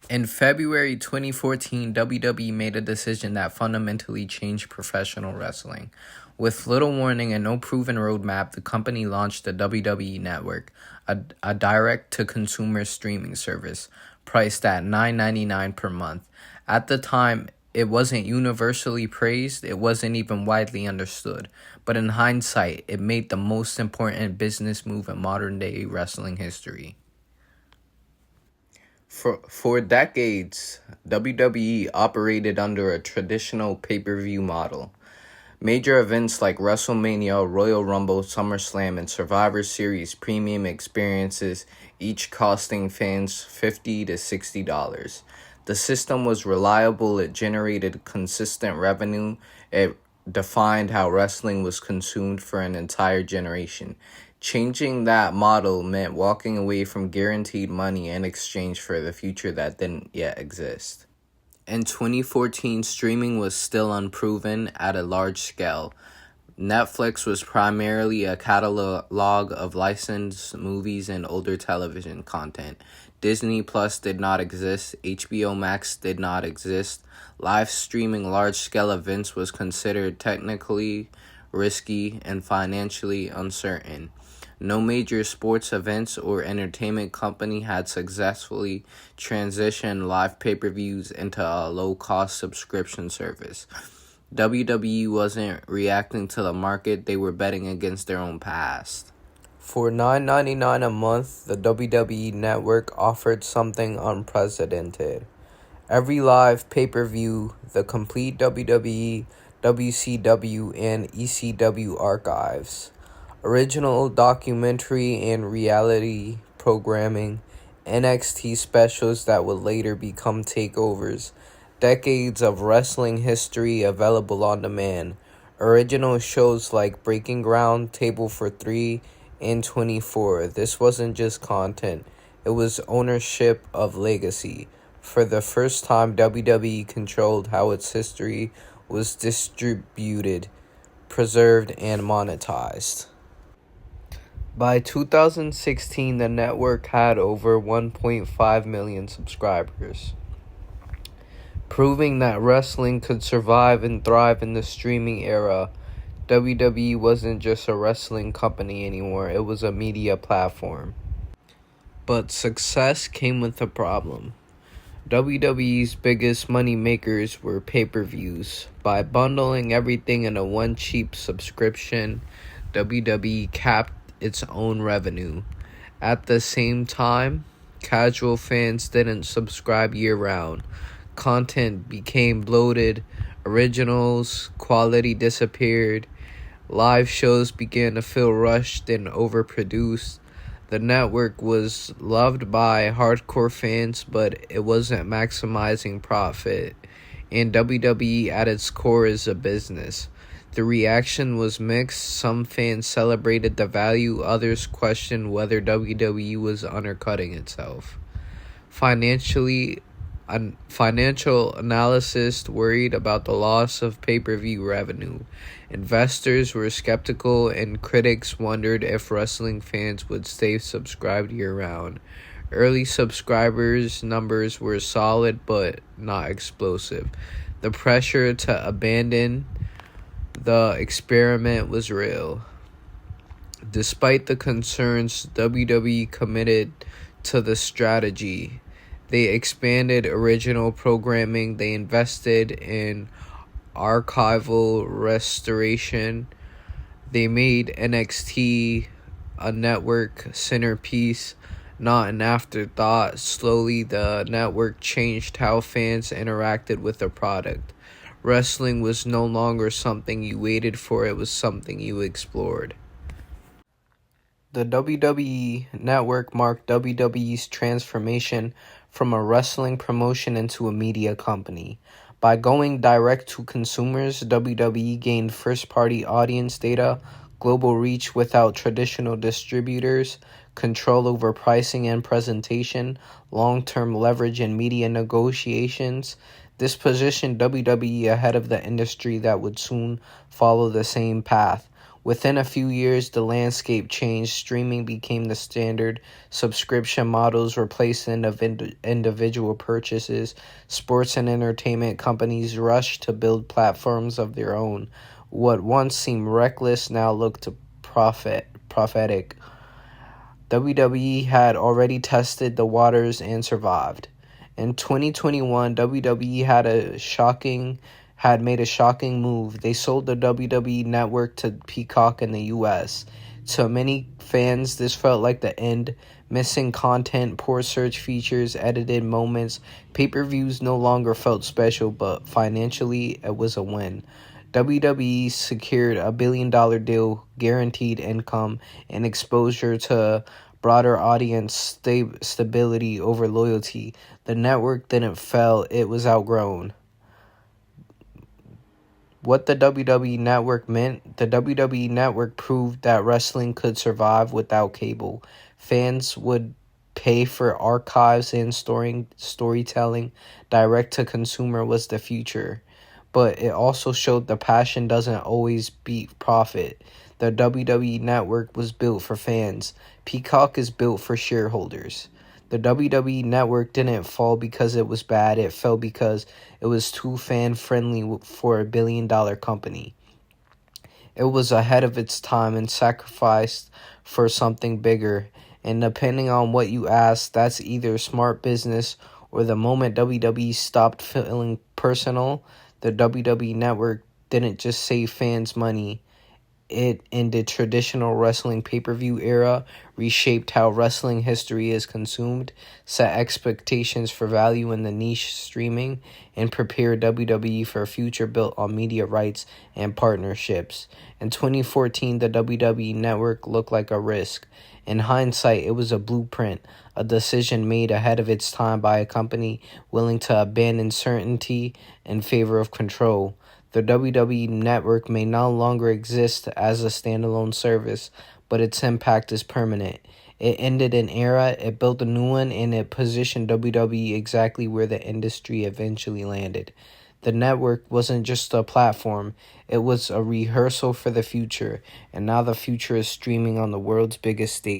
In February 2014, WWE made a decision that fundamentally changed professional wrestling. With little warning and no proven roadmap, the company launched the WWE Network, a direct-to-consumer streaming service, priced at $9.99 per month. At the time, it wasn't universally praised, it wasn't even widely understood. But in hindsight, it made the most important business move in modern-day wrestling history. For decades, WWE operated under a traditional pay-per-view model. Major events like WrestleMania, Royal Rumble, SummerSlam, and Survivor Series premium experiences, each costing fans $50 to $60. The system was reliable, it generated consistent revenue, it defined how wrestling was consumed for an entire generation. Changing that model meant walking away from guaranteed money in exchange for the future that didn't yet exist. In 2014, streaming was still unproven at a large scale. Netflix was primarily a catalog of licensed movies and older television content. Disney Plus did not exist. HBO Max did not exist. Live streaming large-scale events was considered technically risky and financially uncertain. No major sports events or entertainment company had successfully transitioned live pay-per-views into a low-cost subscription service. WWE wasn't reacting to the market, they were betting against their own past. For $9.99 a month, the WWE Network offered something unprecedented. Every live pay-per-view, the complete WWE, WCW, and ECW archives, original documentary and reality programming, NXT specials that would later become takeovers, decades of wrestling history available on demand, original shows like Breaking Ground, Table for 3, and 24. This wasn't just content, it was ownership of legacy. For the first time, WWE controlled how its history was distributed, preserved, and monetized. By 2016, the network had over 1.5 million subscribers, proving that wrestling could survive and thrive in the streaming era. WWE wasn't just a wrestling company anymore, it was a media platform. But success came with a problem. WWE's biggest money makers were pay-per-views. By bundling everything into one cheap subscription, WWE capped its own revenue. At the same time, casual fans didn't subscribe year-round. Content became bloated, originals quality disappeared, live shows began to feel rushed and overproduced. The network was loved by hardcore fans, but it wasn't maximizing profit, and WWE at its core is a business. The reaction was mixed. Some fans celebrated the value, others questioned whether WWE was undercutting itself. Financial analysts worried about the loss of pay-per-view revenue. Investors were skeptical, and critics wondered if wrestling fans would stay subscribed year-round. Early subscribers' numbers were solid but not explosive. The pressure to abandon the experiment was real. Despite the concerns, WWE committed to the strategy. They expanded original programming, they invested in archival restoration, they made NXT a network centerpiece, not an afterthought. Slowly, the network changed how fans interacted with the product. Wrestling was no longer something you waited for, it was something you explored. The WWE Network marked WWE's transformation from a wrestling promotion into a media company. By going direct to consumers, WWE gained first-party audience data, global reach without traditional distributors, control over pricing and presentation, long-term leverage in media negotiations. This positioned WWE ahead of the industry that would soon follow the same path. Within a few years, the landscape changed. Streaming became the standard. Subscription models replaced individual purchases. Sports and entertainment companies rushed to build platforms of their own. What once seemed reckless now looked prophetic. WWE had already tested the waters and survived. In 2021, WWE had made a shocking move. They sold the WWE Network to Peacock in the US. To many fans, this felt like the end. Missing content, poor search features, edited moments. Pay-per-views no longer felt special, but financially, it was a win. WWE secured a billion-dollar deal, guaranteed income, and exposure to broader audience stability over loyalty. The network didn't fail, it was outgrown. What the WWE Network meant, the WWE Network proved that wrestling could survive without cable. Fans would pay for archives and storytelling. Direct to consumer was the future. But it also showed the passion doesn't always beat profit. The WWE Network was built for fans. Peacock is built for shareholders. The WWE Network didn't fall because it was bad. It fell because it was too fan-friendly for a billion-dollar company. It was ahead of its time and sacrificed for something bigger. And depending on what you ask, that's either smart business or the moment WWE stopped feeling personal. The WWE Network didn't just save fans money. It ended traditional wrestling pay-per-view era, reshaped how wrestling history is consumed, set expectations for value in the niche streaming, and prepared WWE for a future built on media rights and partnerships. In 2014, the WWE Network looked like a risk. In hindsight, it was a blueprint, a decision made ahead of its time by a company willing to abandon certainty in favor of control. The WWE Network may no longer exist as a standalone service, but its impact is permanent. It ended an era, it built a new one, and it positioned WWE exactly where the industry eventually landed. The network wasn't just a platform, it was a rehearsal for the future, and now the future is streaming on the world's biggest stage.